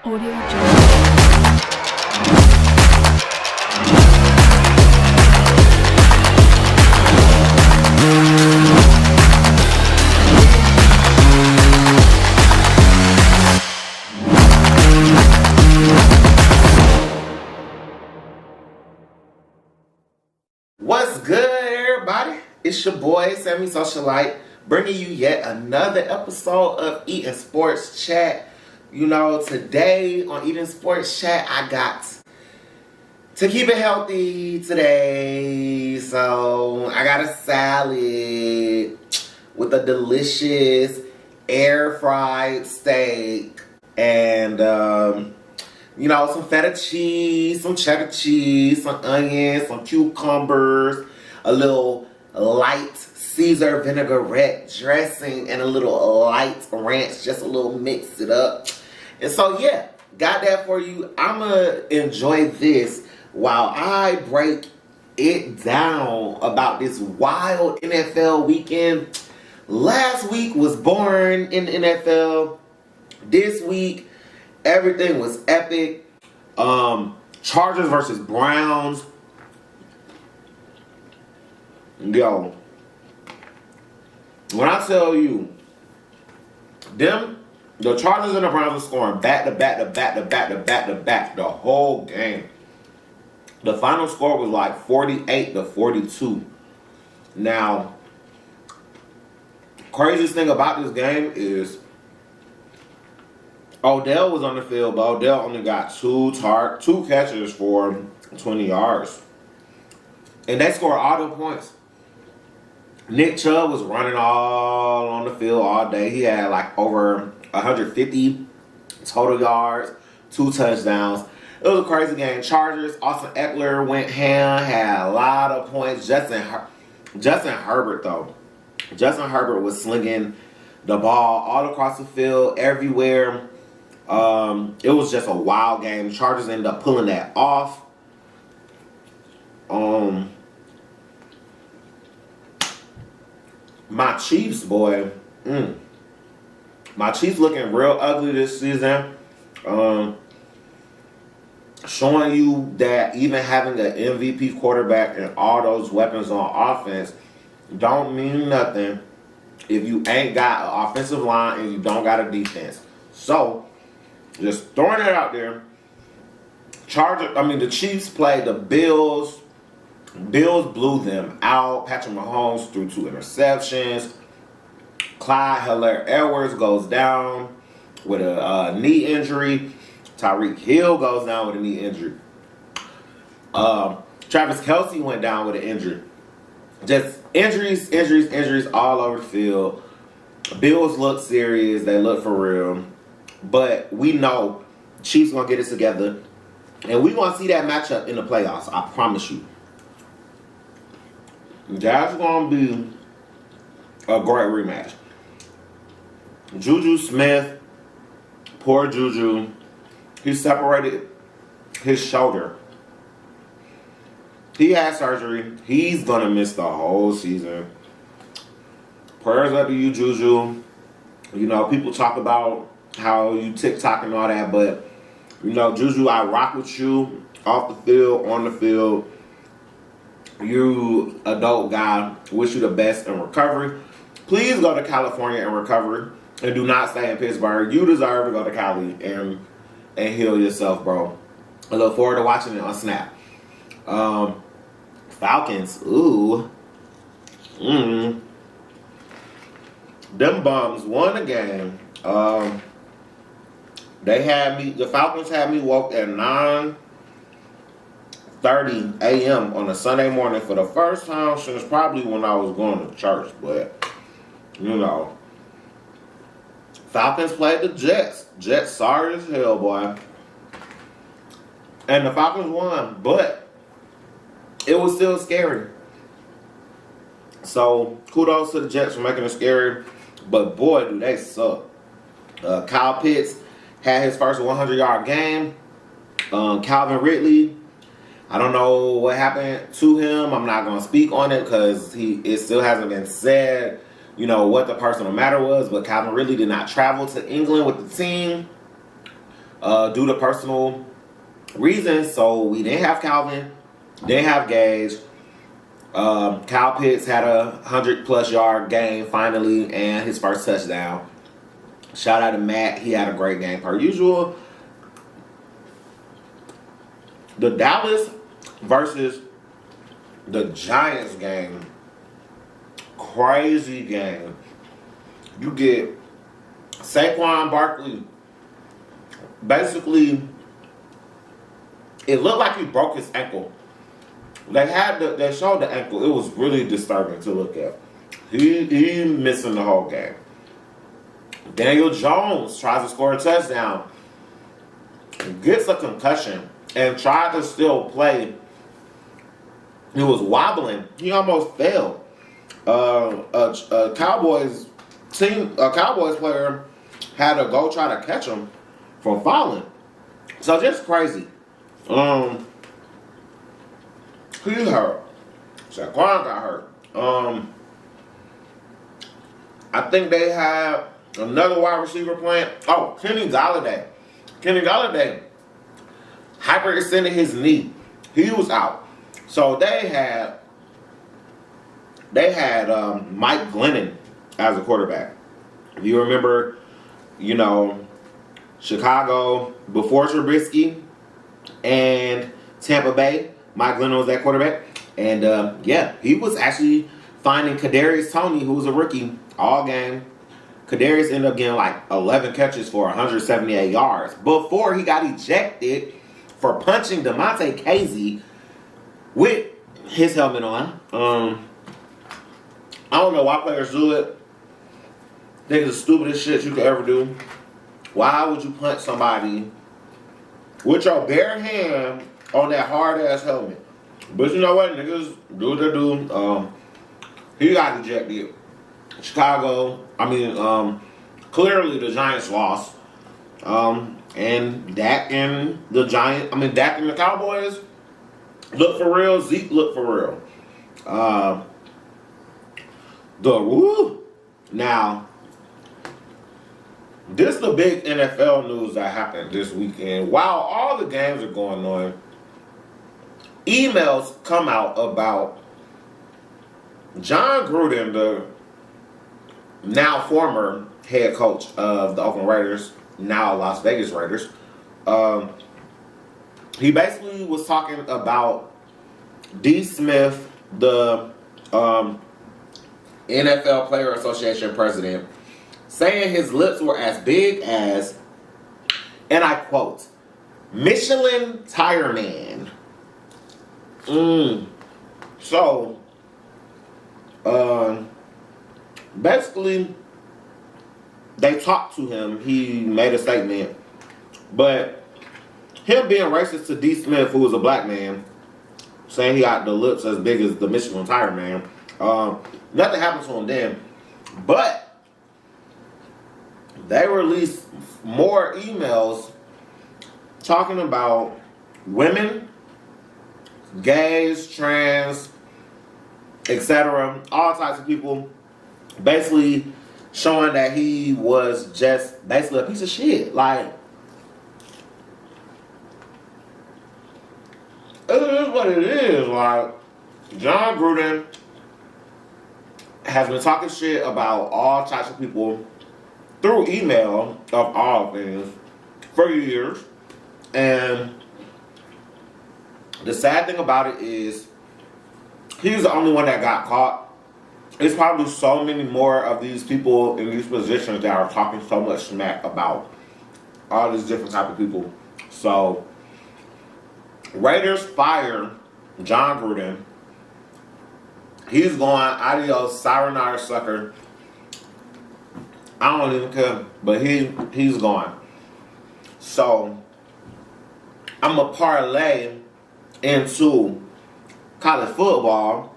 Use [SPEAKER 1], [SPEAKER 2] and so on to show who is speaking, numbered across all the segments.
[SPEAKER 1] Audio Jungle.
[SPEAKER 2] What's good, everybody? It's your boy, Sammy Socialite, bringing you yet another episode of Eating Sports Chat. You know, today on Eating Sports Chat, I got to keep it healthy today. So, I got a salad with a delicious air-fried steak and, you know, some feta cheese, some cheddar cheese, some onions, some cucumbers, a little light Caesar vinaigrette dressing, and a little light ranch, just a little mix it up. And so, yeah, got that for you. I'm going to enjoy this while I break it down about this wild NFL weekend. Last week was boring in the NFL. This week, everything was epic. Chargers versus Browns. Yo, when I tell you, the Chargers and the Browns are scoring back to back to back to back to back to back the whole game. The final score was like 48-42. Now, craziest thing about this game is Odell was on the field, but Odell only got two catches for 20 yards. And they scored all the points. Nick Chubb was running all on the field all day. He had like over 150 total yards, 2 touchdowns. It was a crazy game. Chargers, Austin Eckler went ham, had a lot of points. Justin Herbert, though. Justin Herbert was slinging the ball all across the field, everywhere. It was just a wild game. Chargers ended up pulling that off. My Chiefs, boy. My Chiefs looking real ugly this season. Showing you that even having an MVP quarterback and all those weapons on offense don't mean nothing if you ain't got an offensive line and you don't got a defense. So, just throwing it out there. The Chiefs played the Bills. Bills blew them out. Patrick Mahomes threw 2 interceptions. Clyde Helaire-Edwards goes down with a knee injury. Tyreek Hill goes down with a knee injury. Travis Kelce went down with an injury. Just injuries all over the field. Bills look serious. They look for real. But we know Chiefs going to get it together. And we're going to see that matchup in the playoffs. I promise you. That's going to be a great rematch. Juju Smith, poor Juju, he separated his shoulder. He had surgery. He's going to miss the whole season. Prayers up to you, Juju. You know, people talk about how you TikTok and all that, but, you know, Juju, I rock with you off the field, on the field. You adult guy, wish you the best in recovery. Please go to California in recovery and do not stay in Pittsburgh. You deserve to go to Cali and heal yourself, bro. I look forward to watching it on Snap. Falcons, ooh. Them bums won the game. The Falcons had me woke at 9:30 a.m. on a Sunday morning for the first time since probably when I was going to church. But, you know, Falcons played the Jets. Jets sorry as hell, boy. And the Falcons won, but it was still scary. So, kudos to the Jets for making it scary. But, boy, do they suck. Kyle Pitts had his first 100-yard game. Calvin Ridley, I don't know what happened to him. I'm not going to speak on it because it still hasn't been said, you know, what the personal matter was. But Calvin Ridley did not travel to England with the team. due to personal reasons. So we didn't have Calvin, didn't have Gage. Kyle Pitts had a 100+ yard game finally and his first touchdown. Shout out to Matt. He had a great game per usual. The Dallas versus the Giants game. Crazy game. You get Saquon Barkley. Basically, it looked like he broke his ankle. They showed the ankle. It was really disturbing to look at. He missing the whole game. Daniel Jones tries to score a touchdown, gets a concussion, and tried to still play. He was wobbling. He almost fell. A Cowboys player had to go try to catch him from falling. So just crazy. He hurt. Saquon got hurt. I think they have another wide receiver playing. Oh, Kenny Galladay. Kenny Galladay hyperextended his knee. He was out. So they had Mike Glennon as a quarterback. If you remember, Chicago before Trubisky and Tampa Bay, Mike Glennon was that quarterback. And he was actually finding Kadarius Toney, who was a rookie, all game. Kadarius ended up getting like 11 catches for 178 yards before he got ejected for punching DeMonte Casey with his helmet on. I don't know why players do it. I think it's the stupidest shit you could ever do. Why would you punch somebody with your bare hand on that hard ass helmet? But you know what? Niggas do what they do. He got ejected. Clearly the Giants lost. And Dak and the Cowboys look for real. Zeke look for real. Now, this is the big NFL news that happened this weekend. While all the games are going on, emails come out about John Gruden, the now former head coach of the Oakland Raiders, now Las Vegas Raiders. He basically was talking about D. Smith, the NFL Player Association president, saying his lips were as big as, and I quote, Michelin Tire Man. So, basically, they talked to him. He made a statement. But him being racist to D. Smith, who was a black man, saying he got the lips as big as the Michelin Tire Man, nothing happened to him then. But they released more emails talking about women, gays, trans, etc., all types of people, basically showing that he was just basically a piece of shit. Like, it is what it is. Like, John Gruden has been talking shit about all types of people through email of all things for years. And the sad thing about it is he's the only one that got caught. There's probably so many more of these people in these positions that are talking so much smack about all these different type of people. So, Raiders fire John Gruden. He's going, adios, sayonara, sucker. I don't even care, but he's gone. So, I'm going to parlay into college football.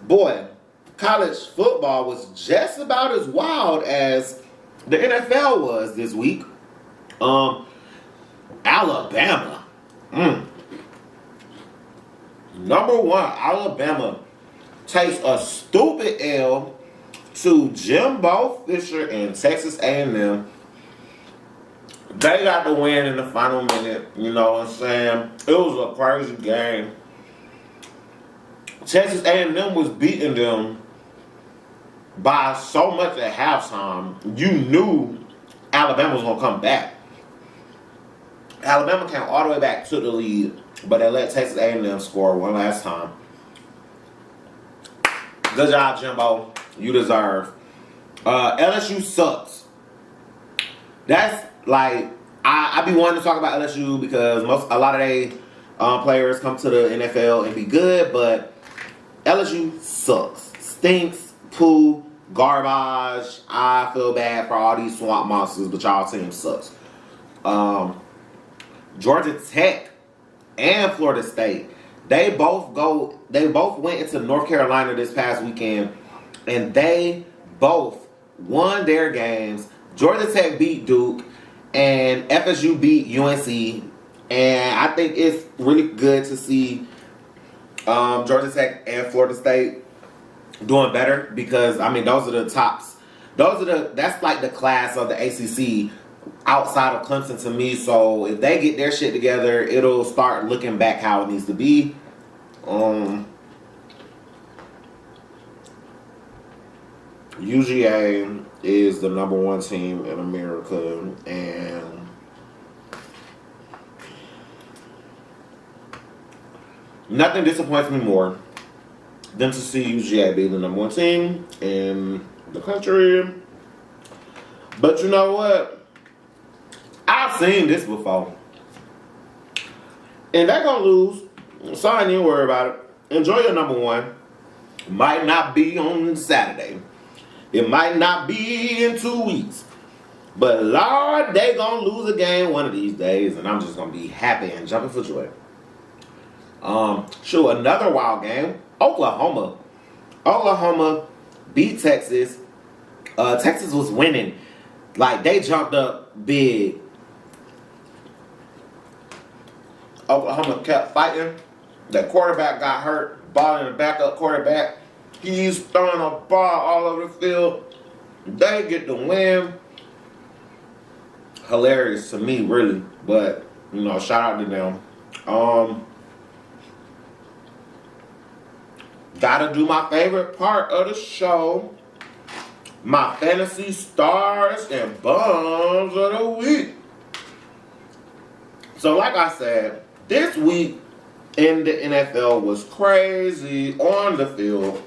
[SPEAKER 2] Boy, college football was just about as wild as the NFL was this week. Alabama. Number one, Alabama takes a stupid L to Jimbo Fisher and Texas A&M. They got the win in the final minute. You know what I'm saying? It was a crazy game. Texas A&M was beating them by so much at halftime. You knew Alabama was gonna come back. Alabama came all the way back to the lead, but they let Texas A&M score one last time. Good job, Jimbo. You deserve. LSU sucks. That's like I be wanting to talk about LSU because a lot of they players come to the NFL and be good, but LSU sucks, stinks, poo, garbage. I feel bad for all these swamp monsters, but y'all team sucks. Georgia Tech and Florida State, they both went into North Carolina this past weekend, and they both won their games. Georgia Tech beat Duke, and FSU beat UNC. And I think it's really good to see Georgia Tech and Florida State doing better because, I mean, those are the tops. That's like the class of the ACC outside of Clemson to me. So if they get their shit together, it'll start looking back how it needs to be. UGA is the #1 team in America, and nothing disappoints me more than to see UGA be the #1 team in the country. But you know what? I've seen this before. And they're going to lose. So I didn't worry about it. Enjoy your #1. Might not be on Saturday. It might not be in 2 weeks. But Lord, they going to lose a game one of these days. And I'm just going to be happy and jumping for joy. Another wild game. Oklahoma beat Texas. Texas was winning. Like, they jumped up big. Oklahoma kept fighting. The quarterback got hurt. Ball in the backup quarterback. He's throwing a ball all over the field. They get the win. Hilarious to me, really. But, you know, shout out to them. Gotta do my favorite part of the show. My fantasy stars and bums of the week. So like I said, this week in the NFL was crazy on the field.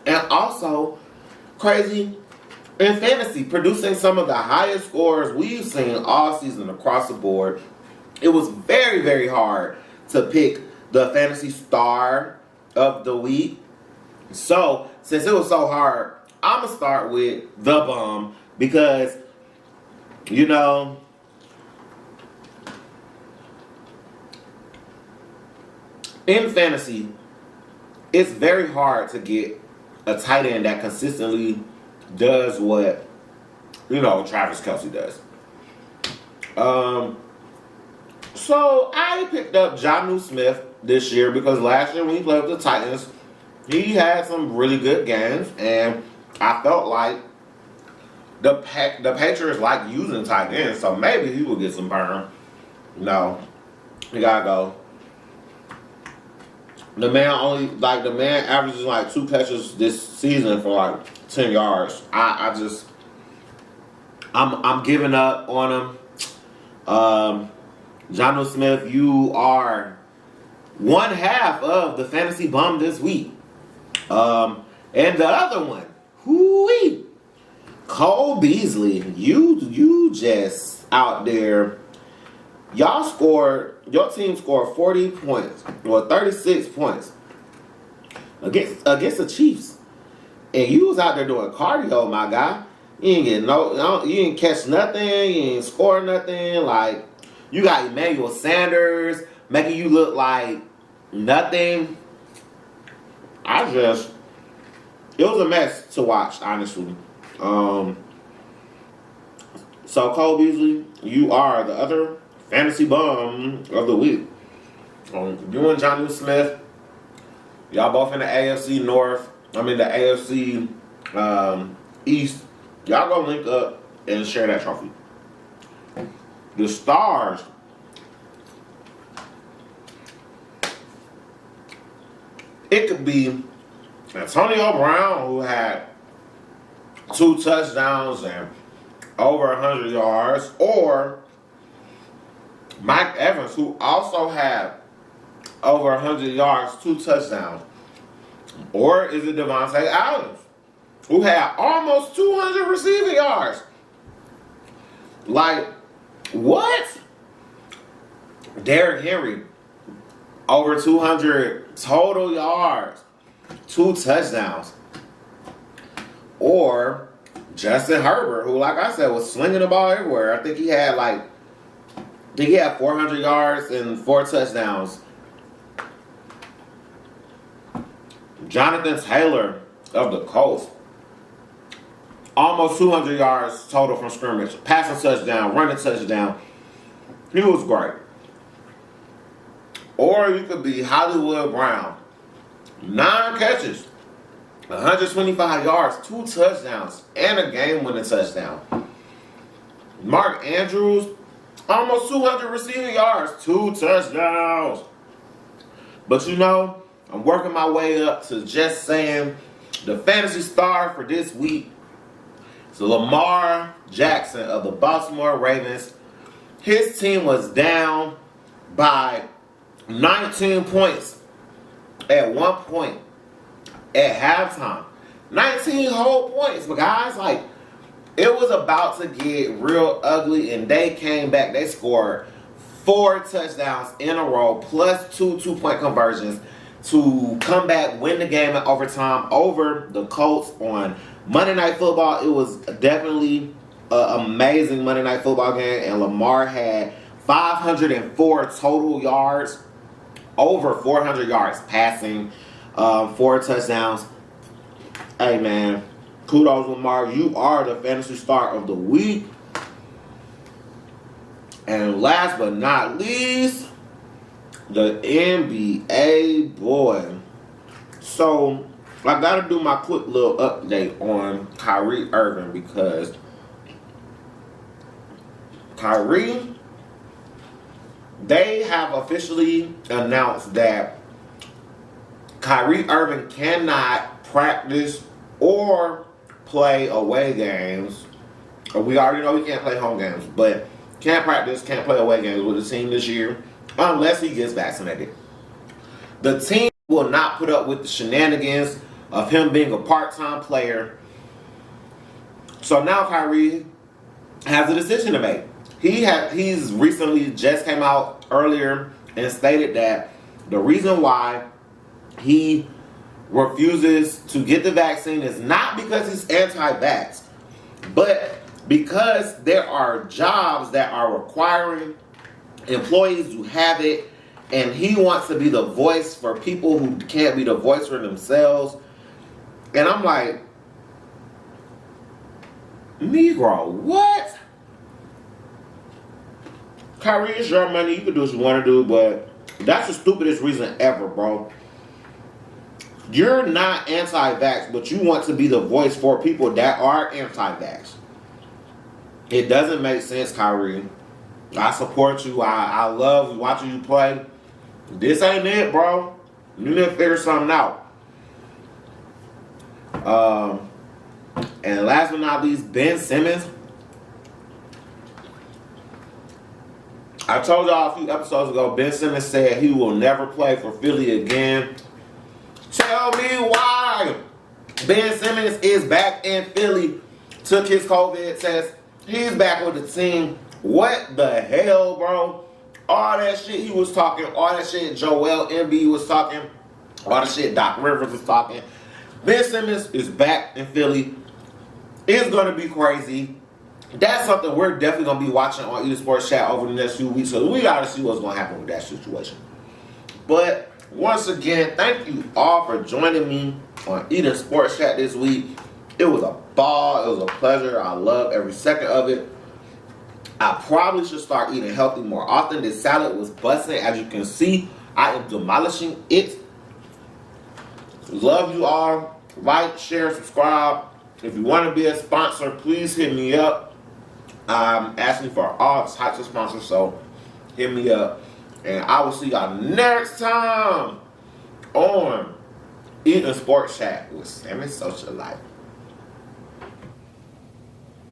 [SPEAKER 2] And also crazy in fantasy, producing some of the highest scores we've seen all season across the board. It was very, very hard to pick the fantasy star of the week. So, since it was so hard, I'm going to start with the bum because, you know, in fantasy, it's very hard to get a tight end that consistently does what, you know, Travis Kelce does. So I picked up Jonnu Smith this year because last year when he played with the Titans, he had some really good games, and I felt like the Patriots like using tight ends, so maybe he will get some burn. No, he gotta go. The man averages like 2 catches this season for like 10 yards. I'm giving up on him. Jonnu Smith, you are one half of the fantasy bum this week. And the other one, Cole Beasley, you just out there. Your team scored 40 points, or 36 points against the Chiefs. And you was out there doing cardio, my guy. You didn't catch nothing, you didn't score nothing. Like, you got Emmanuel Sanders making you look like nothing. It was a mess to watch, honestly. So Cole Beasley, you are the other fantasy bum of the week. You and Jonnu Smith, y'all both in the AFC North. The AFC East. Y'all go link up and share that trophy. the stars. It could be Antonio Brown, who had 2 touchdowns and over 100 yards, or Mike Evans, who also had over 100 yards, 2 touchdowns. Or is it Devontae Adams, who had almost 200 receiving yards? Like, what? Derrick Henry, over 200 total yards, 2 touchdowns. Or Justin Herbert, who, like I said, was slinging the ball everywhere. I think he had 400 yards and 4 touchdowns. Jonathan Taylor of the Colts, almost 200 yards total from scrimmage, passing touchdown, running touchdown. He was great. Or you could be Hollywood Brown, 9 catches, 125 yards, 2 touchdowns, and a game-winning touchdown. Mark Andrews, almost 200 receiving yards, 2 touchdowns. But you know, I'm working my way up to just saying the fantasy star for this week is Lamar Jackson of the Baltimore Ravens. His team was down by 19 points at one point at halftime. 19 whole points. But guys, it was about to get real ugly, and they came back. They scored 4 touchdowns in a row, plus 2 2-point conversions to come back, win the game in overtime over the Colts on Monday Night Football. It was definitely an amazing Monday Night Football game, and Lamar had 504 total yards, over 400 yards passing, 4 touchdowns. Hey, man, kudos, Lamar. You are the fantasy star of the week. And last but not least, the NBA boy. So, I got to do my quick little update on Kyrie Irving, because Kyrie, they have officially announced that Kyrie Irving cannot practice or play away games. We already know he can't play home games, but can't practice, can't play away games with the team this year unless he gets vaccinated. The team will not put up with the shenanigans of him being a part-time player. So now Kyrie has a decision to make. He's recently just came out earlier and stated that the reason why he refuses to get the vaccine is not because he's anti-vax, but because there are jobs that are requiring employees to have it, and he wants to be the voice for people who can't be the voice for themselves. And I'm like, Negro, what? Kyrie, it's your money. You can do what you want to do, but that's the stupidest reason ever, bro. You're not anti-vax, but you want to be the voice for people that are anti-vax. It doesn't make sense, Kyrie. I support you. I love watching you play. This ain't it, bro. You need to figure something out. And last but not least, Ben Simmons. I told y'all a few episodes ago, Ben Simmons said he will never play for Philly again. Tell me why. Ben Simmons is back in Philly. Took his COVID test. He's back with the team. What the hell, bro? All that shit he was talking, all that shit Joel Embiid was talking, all the shit Doc Rivers was talking. Ben Simmons is back in Philly. It's going to be crazy. That's something we're definitely going to be watching on Eater Sports Chat over the next few weeks. So we got to see what's going to happen with that situation. But once again, thank you all for joining me on Eater Sports Chat this week. It was a ball. It was a pleasure. I love every second of it. I probably should start eating healthy more often. This salad was busting. As you can see, I am demolishing it. Love you all. Like, share, subscribe. If you want to be a sponsor, please hit me up. I'm asking for all types of sponsors, so hit me up. And I will see y'all next time on Eating Sports Chat with Sammy Social Life.